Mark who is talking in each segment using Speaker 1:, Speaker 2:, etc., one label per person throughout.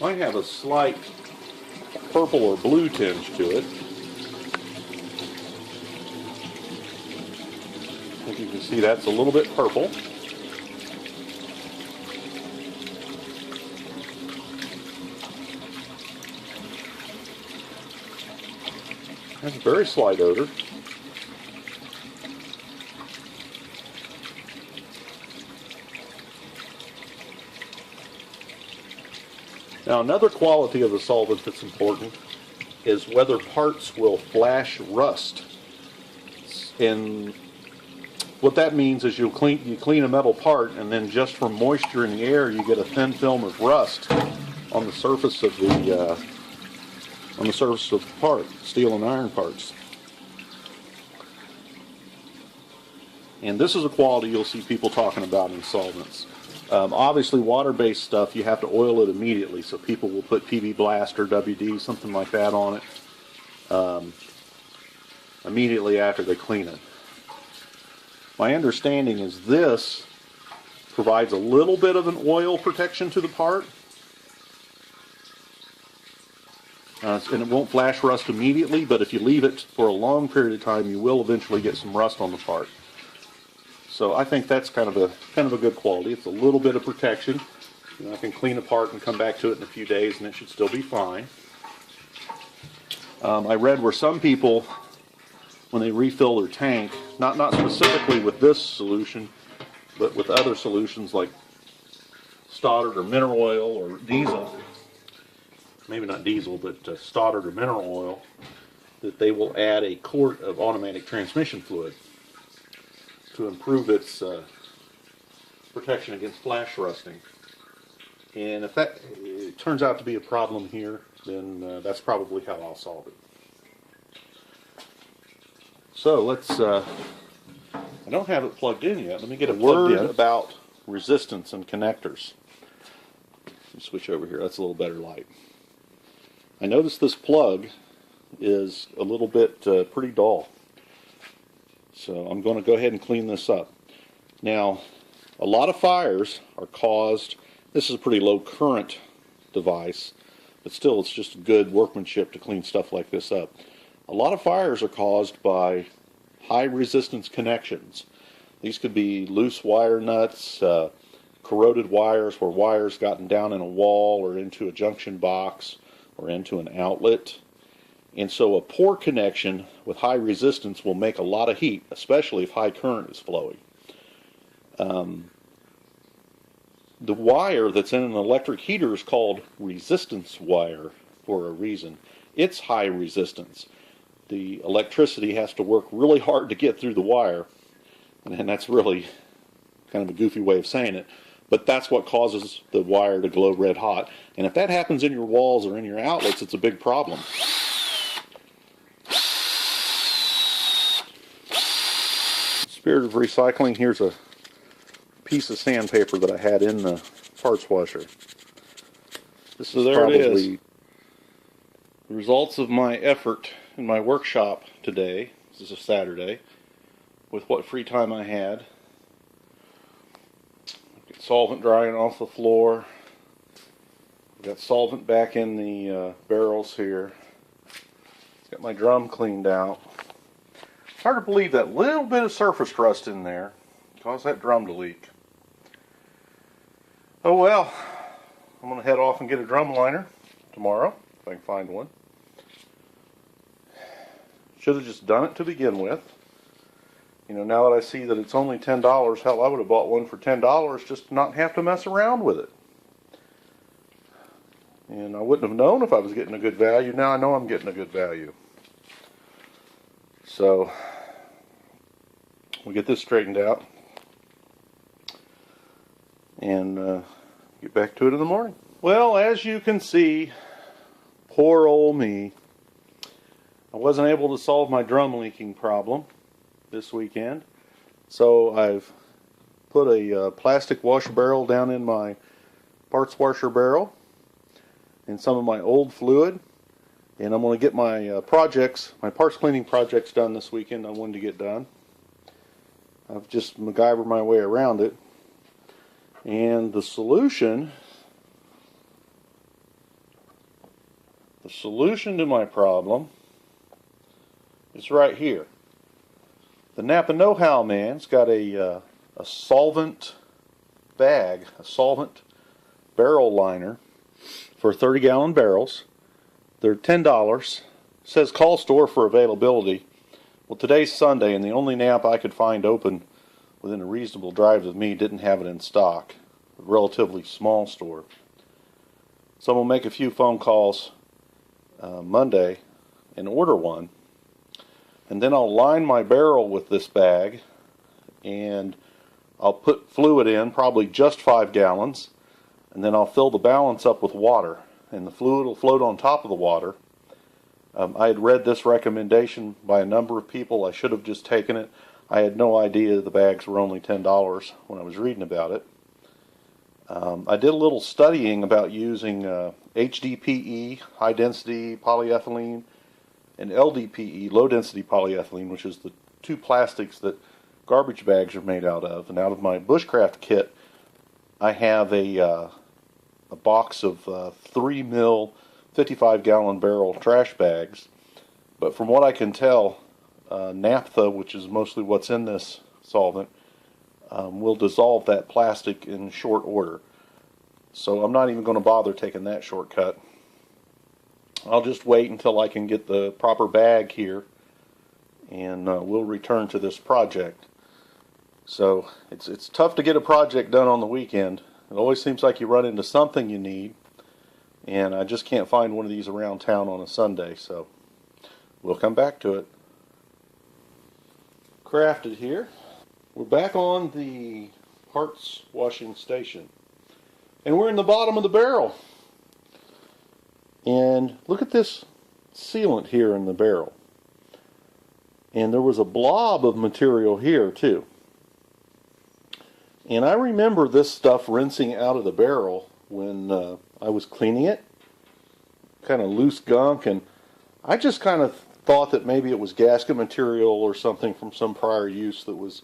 Speaker 1: might have a slight purple or blue tinge to it. I think you can see that's a little bit purple. Has a very slight odor. Now, another quality of the solvent that's important is whether parts will flash rust. And what that means is you clean a metal part, and then just from moisture in the air, you get a thin film of rust on the surface of the part, steel and iron parts. And this is a quality you'll see people talking about in solvents. Obviously, water-based stuff, you have to oil it immediately, so people will put PB Blast or WD, something like that, on it immediately after they clean it. My understanding is this provides a little bit of an oil protection to the part, and it won't flash rust immediately, but if you leave it for a long period of time, you will eventually get some rust on the part. So I think that's kind of a good quality. It's a little bit of protection. You know, I can clean a part and come back to it in a few days, and it should still be fine. I read where some people, when they refill their tank, not specifically with this solution, but with other solutions like Stoddard or mineral oil or diesel, maybe not diesel, but Stoddard or mineral oil, that they will add a quart of automatic transmission fluid to improve its protection against flash rusting. And if that turns out to be a problem here, then that's probably how I'll solve it. So let's, I don't have it plugged in yet. Let me get a word about resistance and connectors. Let me switch over here. That's a little better light. I noticed this plug is a little bit pretty dull. So I'm going to go ahead and clean this up. Now, a lot of fires are caused, this is a pretty low current device, but still it's just good workmanship to clean stuff like this up. A lot of fires are caused by high resistance connections. These could be loose wire nuts, corroded wires where wires gotten down in a wall or into a junction box or into an outlet. And so a poor connection with high resistance will make a lot of heat, especially if high current is flowing. The wire that's in an electric heater is called resistance wire for a reason. It's high resistance. The electricity has to work really hard to get through the wire, and that's really kind of a goofy way of saying it, but that's what causes the wire to glow red hot. And if that happens in your walls or in your outlets, it's a big problem. Spirit of recycling, here's a piece of sandpaper that I had in the parts washer. This is probably the results of my effort in my workshop today. This is a Saturday, with what free time I had. Get solvent drying off the floor. Got solvent back in the barrels here. Got my drum cleaned out. It's hard to believe that little bit of surface rust in there caused that drum to leak. Oh well, I'm going to head off and get a drum liner tomorrow, if I can find one. Should have just done it to begin with. You know, now that I see that it's only $10, hell, I would have bought one for $10 just to not have to mess around with it. And I wouldn't have known if I was getting a good value. Now I know I'm getting a good value. So, we'll get this straightened out and get back to it in the morning. Well, as you can see, poor old me. I wasn't able to solve my drum leaking problem this weekend, so I've put a plastic washer barrel down in my parts washer barrel and some of my old fluid. And I'm going to get my my parts cleaning projects done this weekend. I wanted to get done. I've just MacGyvered my way around it. And the solution The solution to my problem is right here. The Napa Know-How man's got a solvent bag, a solvent barrel liner for 30-gallon barrels. They're $10. Says call store for availability. Well, today's Sunday, and the only Napa I could find open within a reasonable drive of me didn't have it in stock. A relatively small store. So I'm going to make a few phone calls Monday and order one. And then I'll line my barrel with this bag, and I'll put fluid in, probably just 5 gallons, and then I'll fill the balance up with water, and the fluid will float on top of the water. I had read this recommendation by a number of people. I should have just taken it. I had no idea the bags were only $10 when I was reading about it. I did a little studying about using HDPE, high-density polyethylene, and LDPE, low-density polyethylene, which is the two plastics that garbage bags are made out of. And out of my bushcraft kit, I have a box of 3 mil 55-gallon barrel trash bags. But from what I can tell, naphtha, which is mostly what's in this solvent, will dissolve that plastic in short order. So I'm not even going to bother taking that shortcut. I'll just wait until I can get the proper bag here, and we'll return to this project. So it's tough to get a project done on the weekend. It always seems like you run into something you need, and I just can't find one of these around town on a Sunday, so we'll come back to it. Crafted here. We're back on the parts washing station, and we're in the bottom of the barrel. And look at this sealant here in the barrel. And there was a blob of material here too. And I remember this stuff rinsing out of the barrel when I was cleaning it. Kind of loose gunk, and I just kind of thought that maybe it was gasket material or something from some prior use that was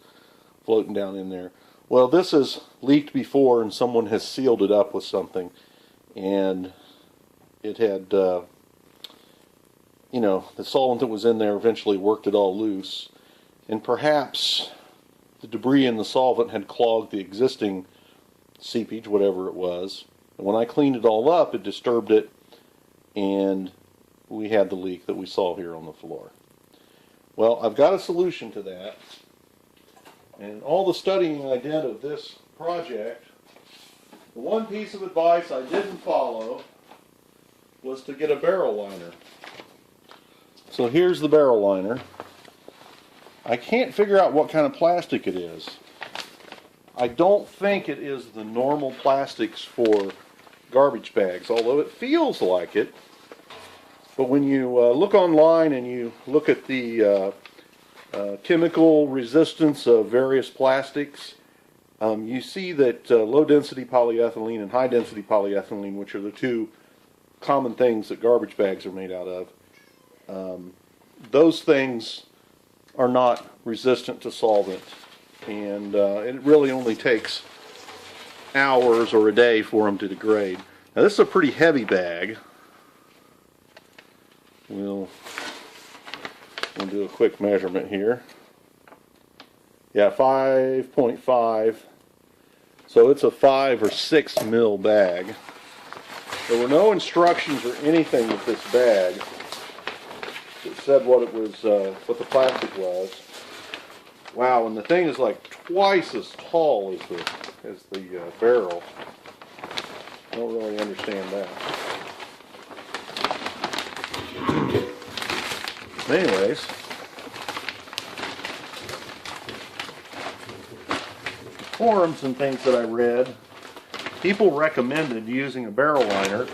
Speaker 1: floating down in there. Well, this has leaked before, and someone has sealed it up with something, and it had, the solvent that was in there eventually worked it all loose, and perhaps the debris in the solvent had clogged the existing seepage, whatever it was. And when I cleaned it all up, it disturbed it, and we had the leak that we saw here on the floor. Well, I've got a solution to that, and all the studying I did of this project, the one piece of advice I didn't follow was to get a barrel liner. So here's the barrel liner. I can't figure out what kind of plastic it is. I don't think it is the normal plastics for garbage bags, although it feels like it. But when you look online and you look at the chemical resistance of various plastics, you see that low-density polyethylene and high-density polyethylene, which are the two common things that garbage bags are made out of, those things are not resistant to solvent, and it really only takes hours or a day for them to degrade. Now this is a pretty heavy bag. We'll do a quick measurement here. Yeah, 5.5. So it's a 5 or 6 mil bag. There were no instructions or anything with this bag that said what it was, what the plastic was. Wow, and the thing is like twice as tall as the barrel. I don't really understand that. Anyways, forums and things that I read, people recommended using a barrel liner.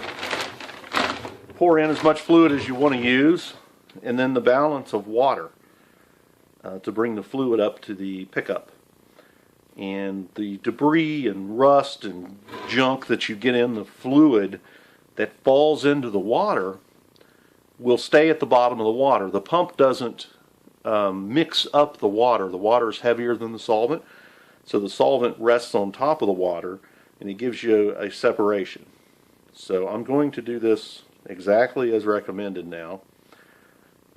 Speaker 1: Pour in as much fluid as you want to use, and then the balance of water to bring the fluid up to the pickup. And the debris and rust and junk that you get in the fluid that falls into the water will stay at the bottom of the water. The pump doesn't mix up the water. The water is heavier than the solvent, so the solvent rests on top of the water, and it gives you a separation. So I'm going to do this exactly as recommended now.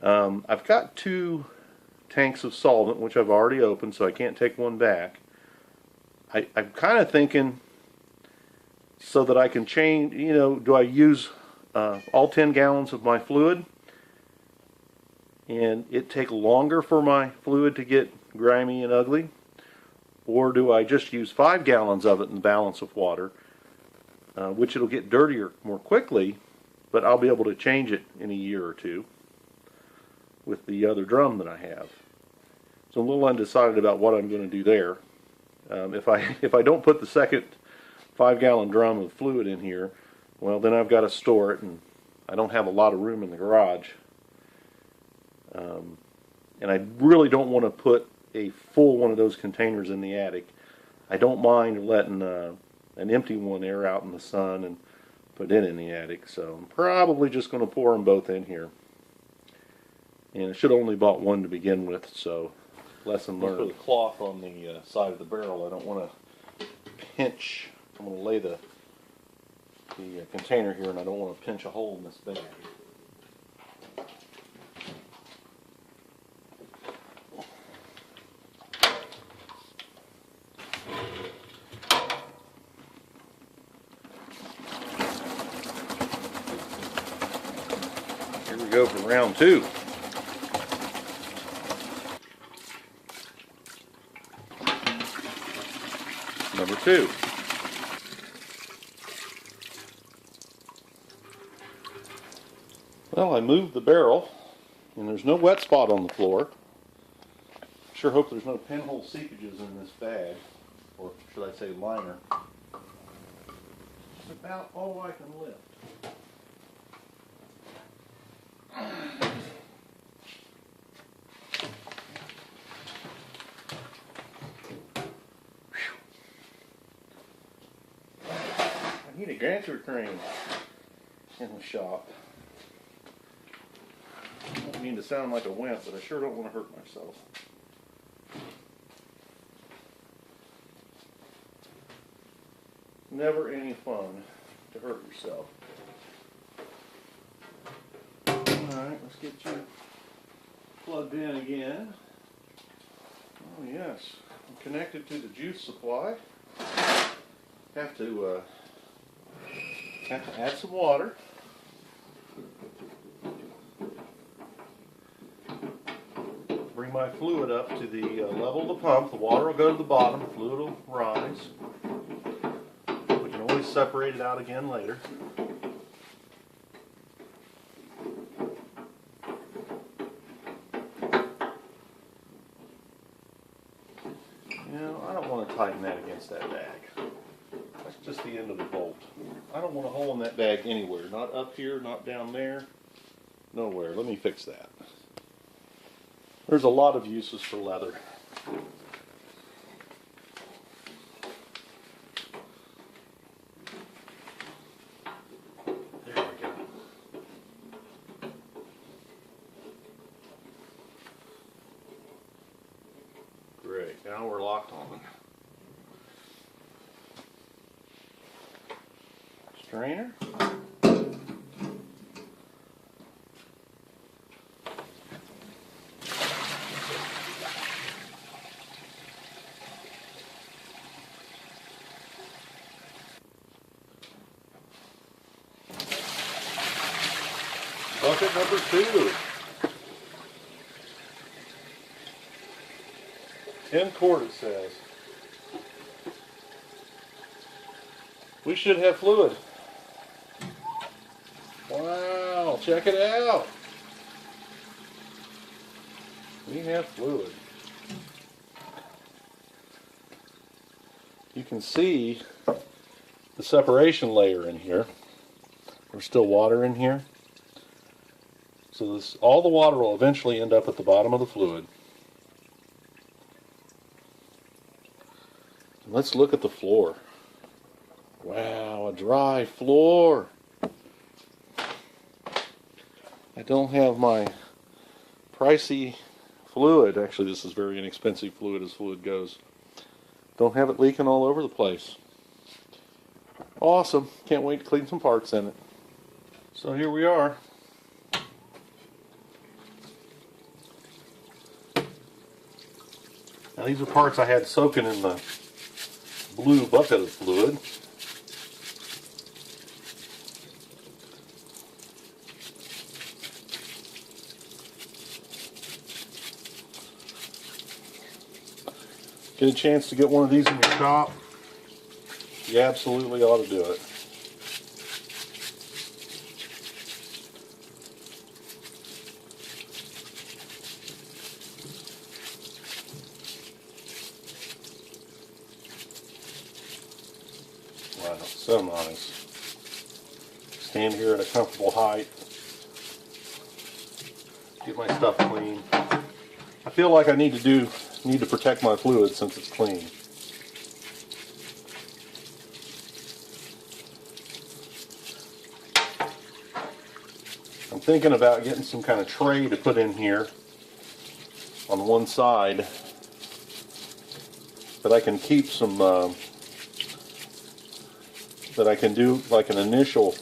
Speaker 1: I've got 2 tanks of solvent, which I've already opened, so I can't take one back. I'm kind of thinking so that I can change, do I use all 10 gallons of my fluid and it take longer for my fluid to get grimy and ugly? Or do I just use 5 gallons of it in the balance of water, which it'll get dirtier more quickly, but I'll be able to change it in a year or 2 with the other drum that I have. So I'm a little undecided about what I'm going to do there. If I don't put the second 5-gallon drum of fluid in here, well, then I've got to store it, and I don't have a lot of room in the garage. And I really don't want to put a full one of those containers in the attic. I don't mind letting an empty one air out in the sun and put it in the attic. So I'm probably just going to pour them both in here. And I should have only bought one to begin with, so lesson learned. Put the cloth on the side of the barrel. I don't want to pinch. I'm going to lay the container here, and I don't want to pinch a hole in this bag. Here we go for round 2. Number 2. Well, I moved the barrel, and there's no wet spot on the floor. Sure hope there's no pinhole seepages in this bag, or should I say liner. It's about all I can lift. I need a gantry crane in the shop. I don't mean to sound like a wimp, but I sure don't want to hurt myself. Never any fun to hurt yourself. Alright, let's get you plugged in again. Oh yes, I'm connected to the juice supply. Have to add some water. Bring my fluid up to the level of the pump. The water will go to the bottom, the fluid will rise. We can always separate it out again later. I don't want to tighten that against that bag. That's just the end of the bolt. I don't want a hole in that bag anywhere. Not up here, not down there. Nowhere. Let me fix that. There's a lot of uses for leather. There we go. Great. Now we're locked on. Strainer. Bucket number 2. 10 quart it says. We should have fluid. Wow, check it out. We have fluid. You can see the separation layer in here. There's still water in here. So all the water will eventually end up at the bottom of the fluid. Let's look at the floor. Wow, a dry floor. I don't have my pricey fluid. Actually, this is very inexpensive fluid as fluid goes. Don't have it leaking all over the place. Awesome. Can't wait to clean some parts in it. So here we are. Now these are parts I had soaking in the blue bucket of fluid. Get a chance to get one of these in your shop, you absolutely ought to do it. Wow, so nice. Stand here at a comfortable height. Get my stuff clean. I feel like I need to protect my fluid since it's clean. I'm thinking about getting some kind of tray to put in here on one side that I can keep some that I can do like an initial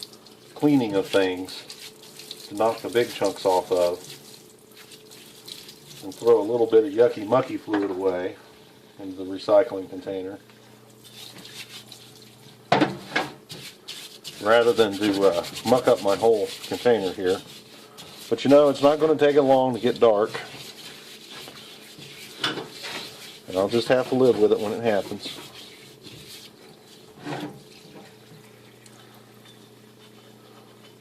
Speaker 1: cleaning of things to knock the big chunks off of, and throw a little bit of yucky mucky fluid away into the recycling container, rather than to muck up my whole container here. But you know, it's not going to take it long to get dark, and I'll just have to live with it when it happens.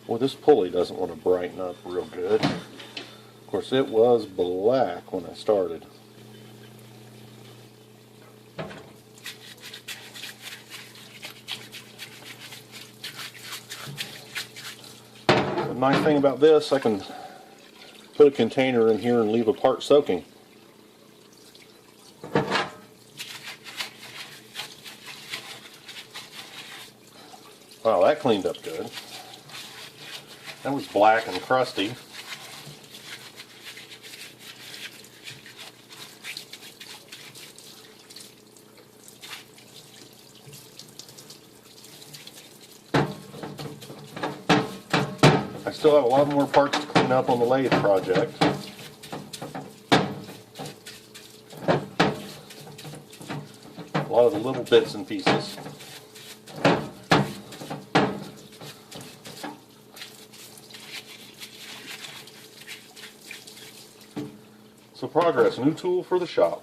Speaker 1: Boy, this pulley doesn't want to brighten up real good. Of course, it was black when I started. The nice thing about this, I can put a container in here and leave a part soaking. Wow, that cleaned up good. That was black and crusty. I still have a lot more parts to clean up on the lathe project. A lot of the little bits and pieces. So progress, new tool for the shop.